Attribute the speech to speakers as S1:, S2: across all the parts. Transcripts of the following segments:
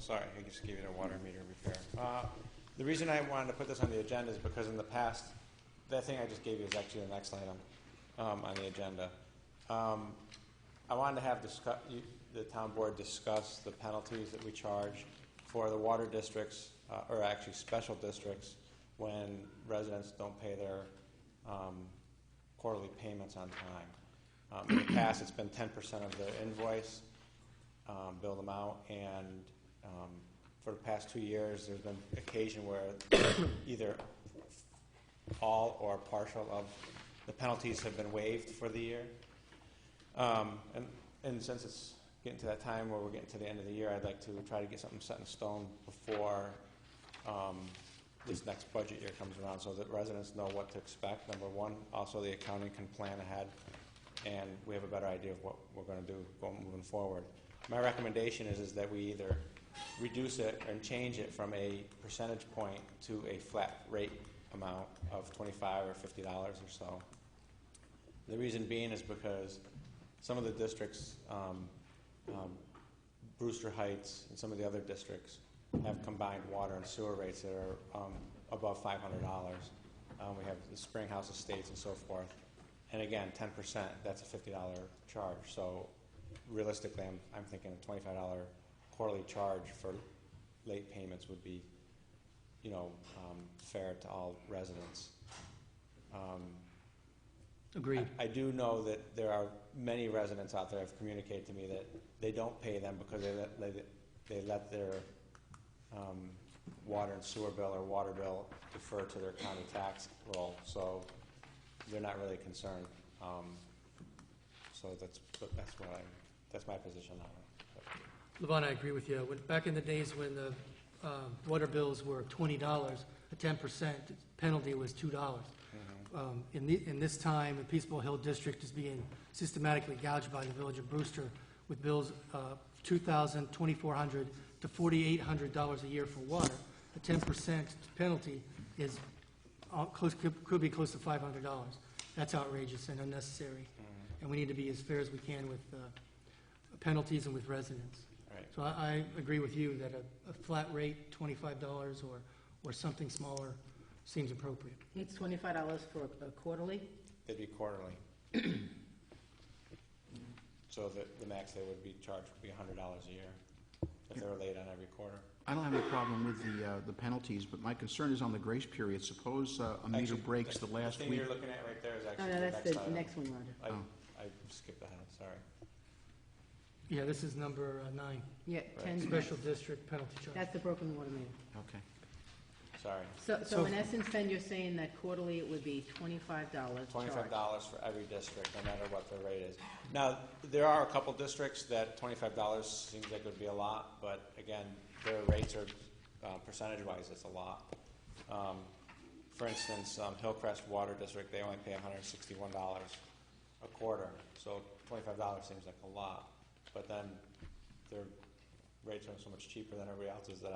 S1: sorry, I just gave you the water meter repair. The reason I wanted to put this on the agenda is because in the past, that thing I just gave you is actually the next item on the agenda. I wanted to have the town board discuss the penalties that we charge for the water districts, or actually special districts, when residents don't pay their quarterly payments on time. In the past, it's been 10% of the invoice, billed amount, and for the past 2 years, there's been occasion where either all or partial of the penalties have been waived for the year. And since it's getting to that time where we're getting to the end of the year, I'd like to try to get something set in stone before this next budget year comes around, so that residents know what to expect, number one. Also, the accounting can plan ahead, and we have a better idea of what we're going to do moving forward. My recommendation is that we either reduce it and change it from a percentage point to a flat rate amount of $25 or $50 or so. The reason being is because some of the districts, Brewster Heights and some of the other districts, have combined water and sewer rates that are above $500. We have the Springhouse Estates and so forth. And again, 10%, that's a $50 charge. So realistically, I'm thinking a $25 quarterly charge for late payments would be, fair to all residents.
S2: Agreed.
S1: I do know that there are many residents out there who have communicated to me that they don't pay them because they let their water and sewer bill or water bill defer to their county tax roll, so they're not really concerned. So that's my position on it.
S2: Levon, I agree with you. Back in the days when the water bills were $20, a 10% penalty was $2. In this time, the Peaceful Hill District is being systematically gouged by the Village of Brewster with bills $2,000, $2,400 to $4,800 a year for water. A 10% penalty is could be close to $500. That's outrageous and unnecessary, and we need to be as fair as we can with penalties and with residents.
S1: Right.
S2: So I agree with you that a flat rate, $25 or something smaller, seems appropriate.
S3: It's $25 for a quarterly?
S1: It'd be quarterly. So the max they would be charged would be $100 a year if they were late on every quarter.
S4: I don't have any problem with the penalties, but my concern is on the grace period. Suppose a meter breaks the last
S1: thing
S4: week.
S1: you're looking at right there is actually
S3: No, that's the
S1: item.
S3: next one, Roger.
S1: I skipped ahead, sorry.
S2: Yeah, this is number 9.
S3: Yeah,
S1: Right.
S3: 10.
S2: Special district penalty charge.
S3: That's the broken water main.
S4: Okay.
S1: Sorry.
S3: So in essence, then you're saying that quarterly it would be $25
S1: $25
S3: charge.
S1: for every district, no matter what the rate is. Now, there are a couple districts that $25 seems like it would be a lot, but again, their rates are, percentage-wise, it's a lot. For instance, Hillcrest Water District, they only pay $161 a quarter, so $25 seems like a lot. But then their rates are so much cheaper than everybody else's that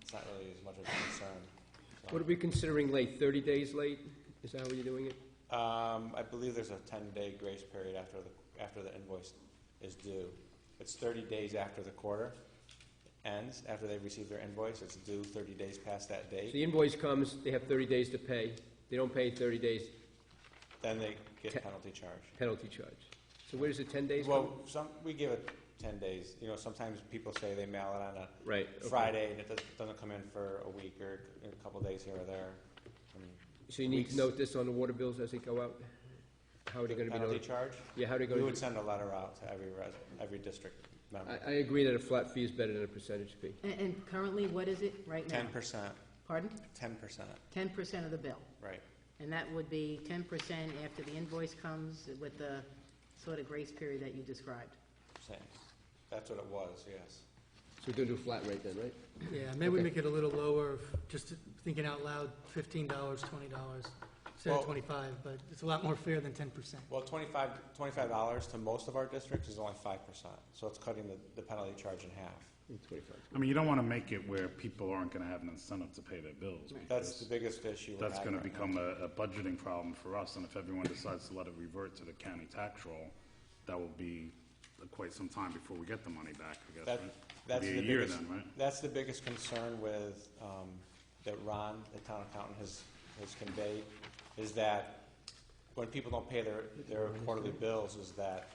S1: it's not really as much of a concern. So.
S5: What are we considering late? 30 days late? Is that how you're doing it?
S1: I believe there's a 10-day grace period after the invoice is due. It's 30 days after the quarter ends. After they receive their invoice, it's due 30 days past that date.
S5: So the invoice comes, they have 30 days to pay. They don't pay 30 days.
S1: Then they get penalty charge.
S5: Penalty charge. So where does the 10 days
S1: Well,
S5: come?
S1: we give it 10 days. Sometimes people say they mail it on a
S5: Right. Okay.
S1: Friday and it doesn't come in for a week or a couple of days here or there.
S5: So you need to note this on the water bills as they go out? How are they going to be
S1: penalty
S5: noted?
S1: charge?
S5: Yeah, how are they
S1: We
S5: going
S1: would
S5: to
S1: send a letter out to every district member.
S5: I agree that a flat fee is better than a percentage fee.
S3: And currently, what is it right now?
S1: 10%.
S3: Pardon?
S1: 10%.
S3: 10% of the bill.
S1: Right.
S3: And that would be 10% after the invoice comes with the sort of grace period that you described.
S1: Same. That's what it was, yes.
S5: So we're going to do a flat rate then, right?
S2: Yeah, maybe we
S5: Okay.
S2: make it a little lower, just thinking out loud, $15, $20 instead of 25, but it's a lot more fair than 10%.
S1: Well, $25 to most of our districts is only 5%, so it's cutting the penalty charge in half.
S5: 25.
S6: I mean, you don't want to make it where people aren't going to have an incentive to pay their bills.
S1: That's the
S6: because
S1: biggest issue.
S6: That's going to become a budgeting problem for us, and if everyone decides to let it revert to the county tax roll, that will be quite some time before we get the money back, I guess,
S1: That,
S6: right?
S1: that's
S6: Be
S1: the
S6: a year
S1: biggest,
S6: then, right?
S1: that's the biggest concern with, that Ron, the town accountant, has conveyed, is that when people don't pay their quarterly bills, is that,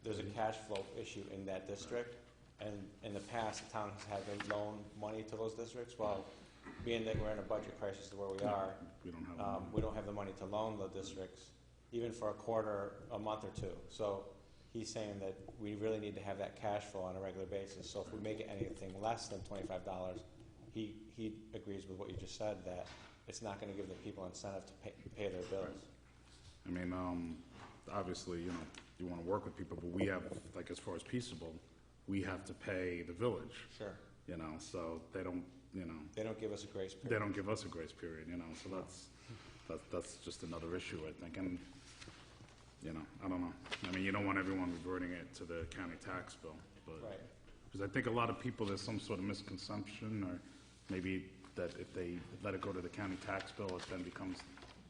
S1: there's a cash flow issue in that district. And in the past, the town has had to loan money to those districts. Well, being that we're in a budget crisis where we are,
S6: We don't have.
S1: we don't have the money to loan the districts, even for a quarter, a month or two. So he's saying that we really need to have that cash flow on a regular basis. So if we make it anything less than $25, he agrees with what you just said, that it's not gonna give the people incentive to pay their bills.
S6: I mean, obviously, you know, you wanna work with people, but we have, like, as far as Peaceable, we have to pay the village,
S1: Sure.
S6: you know, so they don't, you know,
S1: They don't give us a grace
S6: they
S1: period.
S6: don't give us a grace period, you know, so that's just another issue, I think, and, you know, I don't know. I mean, you don't want everyone reverting it to the county tax bill, but.
S1: Right.
S6: Because I think a lot of people, there's some sort of misconception, or maybe that if they let it go to the county tax bill, it then becomes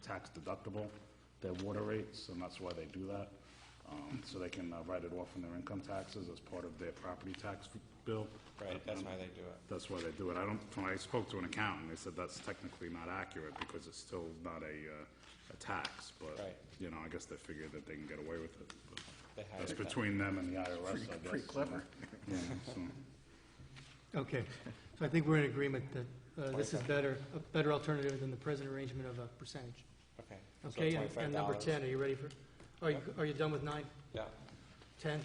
S6: tax deductible, their water rates, and that's why they do that. So they can write it off in their income taxes as part of their property tax bill.
S1: Right, that's why they do it.
S6: That's why they do it. When I spoke to an accountant, they said that's technically not accurate because it's still not a tax, but,
S1: Right.
S6: you know, I guess they figured that they can get away with it. But
S1: They hide
S6: that's
S1: it.
S6: between them and the IRS, I guess.
S4: Pretty clever.
S6: Yeah, so.
S2: Okay, so I think we're in agreement that this is better, a better alternative than the present arrangement of a percentage.
S1: Okay. So
S2: Okay, and number
S1: $25.
S2: 10, are you ready for, are you done with 9?
S1: Yeah.
S2: 10?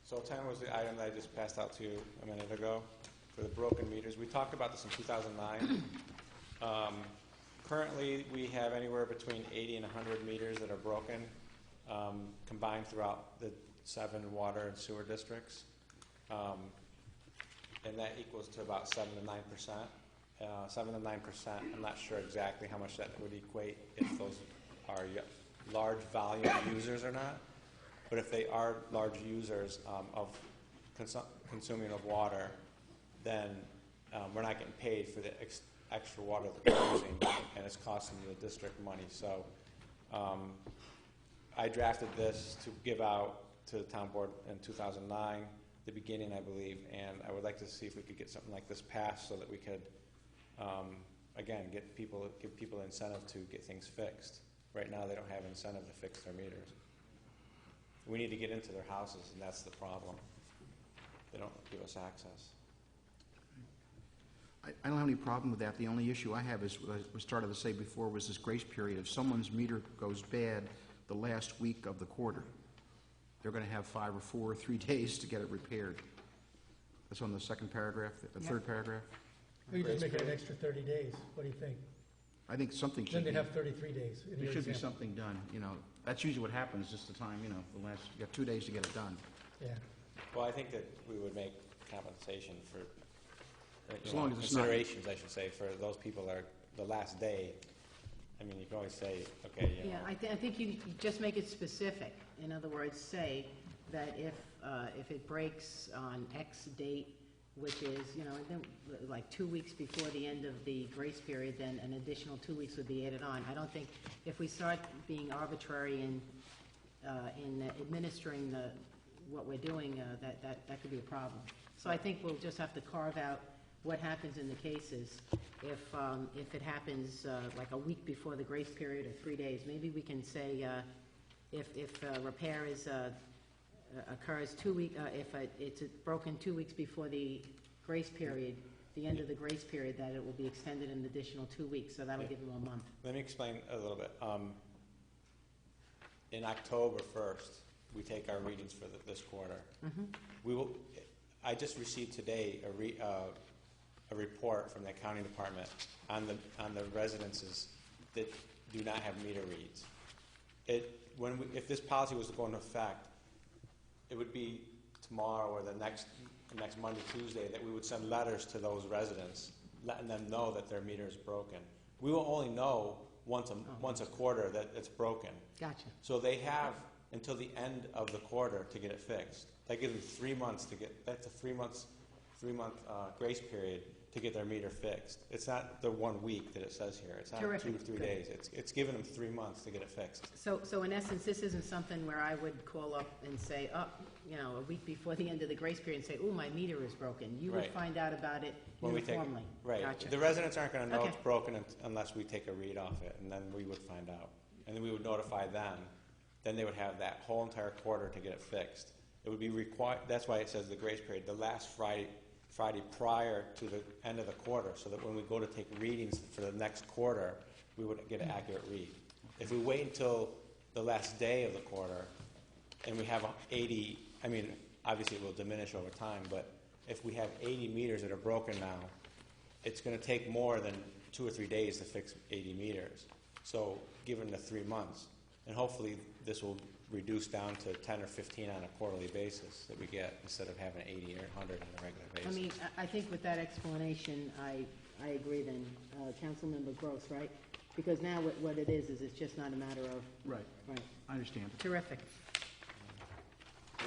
S1: So 10 was the item that I just passed out to you a minute ago for the broken meters. We talked about this in 2009. Currently, we have anywhere between 80 and 100 meters that are broken, combined throughout the 7 water and sewer districts. And that equals to about 7 to 9%. 7 to 9%, I'm not sure exactly how much that would equate if those are large volume users or not. But if they are large users of consuming of water, then we're not getting paid for the extra water that they're using, and it's costing the district money. So I drafted this to give out to the town board in 2009, the beginning, I believe, and I would like to see if we could get something like this passed so that we could, again, give people incentive to get things fixed. Right now, they don't have incentive to fix their meters. We need to get into their houses, and that's the problem. They don't give us access.
S4: I don't have any problem with that. The only issue I have is, what I started to say before, was this grace period. If someone's meter goes bad the last week of the quarter, they're going to have 5 or 4 or 3 days to get it repaired. That's on the second paragraph, the third paragraph.
S2: Or you just make it an extra 30 days, what do you think?
S4: I think something
S2: Then
S4: should
S2: they'd
S4: be,
S2: have 33 days. in
S4: there
S2: your
S4: should be
S2: example.
S4: something done, you know. That's usually what happens, just the time, you know, the last, you got 2 days to get it done.
S2: Yeah.
S1: Well, I think that we would make compensation for,
S4: As long as it's not-
S1: considerations, I should say, for those people that are the last day. I mean, you can always say, okay, you know.
S3: Yeah, I think you just make it specific. In other words, say that if it breaks on X date, which is, you know, then, like 2 weeks before the end of the grace period, then an additional 2 weeks would be added on. I don't think, if we start being arbitrary in administering what we're doing, that could be a problem. So I think we'll just have to carve out what happens in the cases. If it happens like a week before the grace period or 3 days, maybe we can say if repair occurs 2 weeks, if it's broken 2 weeks before the grace period, the end of the grace period, that it will be extended an additional 2 weeks, so that'll give them a month.
S1: Let me explain a little bit. In October 1st, we take our readings for this quarter. We will. I just received today a report from the accounting department on the residences that do not have meter reads. If this policy was to go into effect, it would be tomorrow or the next Monday, Tuesday, that we would send letters to those residents, letting them know that their meter is broken. We will only know once a quarter that it's broken.
S3: Gotcha.
S1: So they have until the end of the quarter to get it fixed. That gives them 3 months to get. That's a 3 month grace period. to get their meter fixed. It's not the 1 week that it says here. It's not 2 or
S3: Terrific.
S1: 3
S3: Good.
S1: days. It's giving them 3 months to get it fixed.
S3: So in essence, this isn't something where I would call up and say, oh, you know, a week before the end of the grace period and say, oh, my meter is broken. You would
S1: Right.
S3: find out about it
S1: When we take,
S3: uniformly.
S1: right.
S3: Gotcha.
S1: The residents aren't gonna know
S3: Okay.
S1: it's broken unless we take a read off it, and then we would find out. And then we would notify them. Then they would have that whole entire quarter to get it fixed. It would be required, that's why it says the grace period, the last Friday prior to the end of the quarter, so that when we go to take readings for the next quarter, we would get an accurate read. If we wait until the last day of the quarter, and we have 80, I mean, obviously it will diminish over time, but if we have 80 meters that are broken now, it's gonna take more than 2 or 3 days to fix 80 meters. So, given the 3 months, and hopefully this will reduce down to 10 or 15 on a quarterly basis that we get, instead of having 80 or 100 on a regular
S3: I
S1: basis.
S3: mean, I think with that explanation, I agree then, Councilmember Gross, right? Because now what it is it's just not a matter of,
S4: Right,
S3: right,
S4: I understand.
S3: terrific.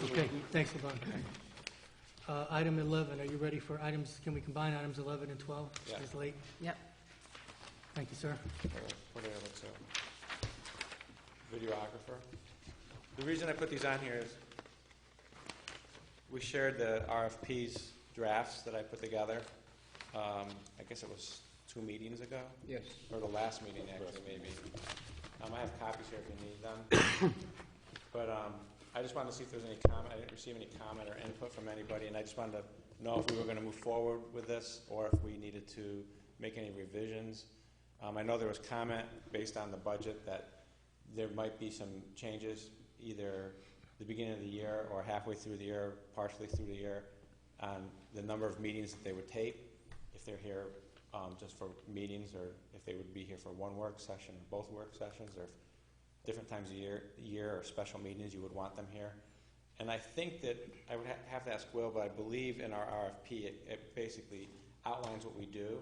S2: Okay, thanks, Levon. Item 11, are you ready for items, can we combine items 11 and 12?
S1: Yeah.
S2: It's late.
S3: Yep.
S2: Thank you, sir.
S1: What are the other two? Videographer. The reason I put these on here is we shared the RFPs drafts that I put together. I guess it was 2 meetings ago,
S5: Yes.
S1: or the last meeting actually, maybe. I have copies here if you need them. But I just wanted to see if there's any comment. I didn't receive any comment or input from anybody, and I just wanted to know if we were going to move forward with this or if we needed to make any revisions. I know there was comment based on the budget that there might be some changes, either the beginning of the year or halfway through the year, partially through the year, on the number of meetings that they would take, if they're here just for meetings, or if they would be here for one work session, or both work sessions, or if different times a year or special meetings you would want them here. And I think that I would have to ask Will, but I believe in our RFP it basically outlines what we do,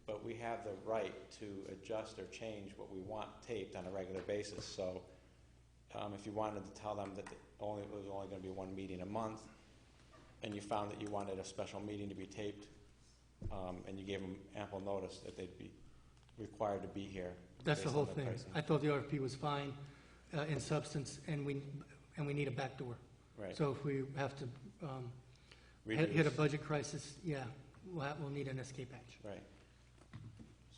S1: but we have the right to adjust or change what we want taped on a regular basis. So if you wanted to tell them that it was only going to be 1 meeting a month, and you found that you wanted a special meeting to be taped, and you gave them ample notice that they'd be required to be here.
S2: That's the
S1: based
S2: whole
S1: on their
S2: thing.
S1: pricing.
S2: I thought the RFP was fine in substance, and we need a backdoor.
S1: Right.
S2: So if we have to hit a
S1: Reduce.
S2: budget crisis, yeah, we'll need an escape hatch.
S1: Right.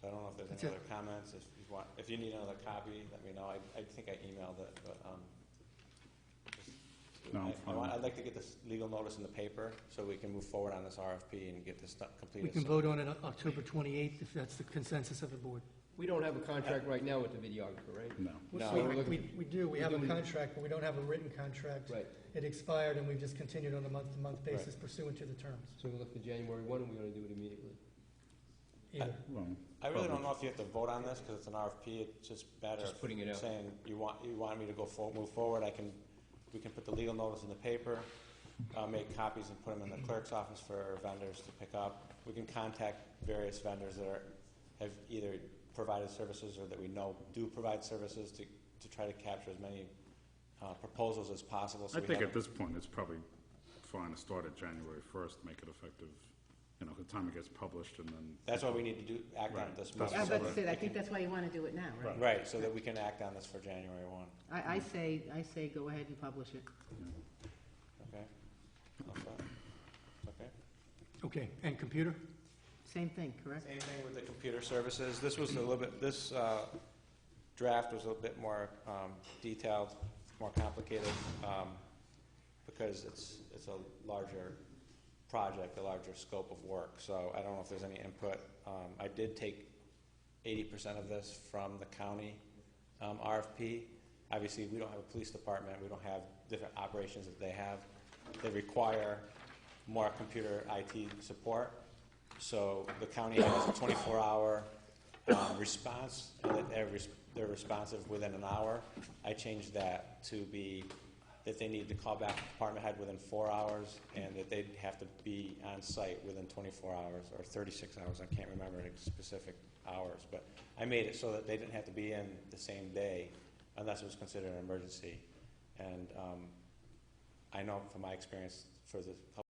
S1: So I don't know if there's
S2: That's
S1: any
S2: it.
S1: other comments. If you need another copy, let me know. I think I emailed it, but
S6: No,
S1: I'd like to get this legal notice in the paper so we can move forward on this RFP and get this completed.
S2: We can vote on it October 28th if that's the consensus of the board.
S5: We don't have a contract right now with the videographer, right?
S6: No.
S1: No.
S2: We do, we have a
S5: We're doing-
S2: contract, but we don't have a written contract.
S5: Right.
S2: It expired, and we've just continued on a month-to-month basis
S1: Right.
S2: pursuant to the terms.
S5: So we look for January 1, and we're going to do it immediately.
S2: Either.
S6: Well,
S1: I really don't know if you have to vote on this because it's an RFP. It's just better
S5: Just putting it out.
S1: saying you want me to move forward. We can put the legal notice in the paper, make copies and put them in the clerk's office for vendors to pick up. We can contact various vendors that have either provided services or that we know do provide services to try to capture as many proposals as possible. So
S6: I
S1: we
S6: think
S1: have-
S6: at this point, it's probably fine to start at January 1st, make it effective, the time it gets published, and then...
S1: That's why we need to act on it
S6: Right.
S1: this
S6: That's
S1: month.
S3: I was
S1: so
S3: about to
S1: that
S3: say,
S1: we
S3: I think
S1: can-
S3: that's why you want to do it now, right?
S1: Right, so that we can act on this for January 1.
S3: I say go ahead and publish it.
S1: Okay? All set? Okay?
S2: Okay, and computer?
S3: Same thing, correct?
S1: Same thing with the computer services. This was this draft was a little bit more detailed, more complicated, because it's a larger project, a larger scope of work. So I don't know if there's any input. I did take 80% of this from the county RFP. Obviously, we don't have a police department. We don't have different operations that they have. They require more computer IT support. So the county has a 24-hour response, and that they're responsive within an hour. I changed that to be that they need to call back the department head within 4 hours, and that they'd have to be on site within 24 hours or 36 hours. I can't remember the specific hours, but I made it so that they didn't have to be in the same day unless it was considered an emergency. And I know from my experience for the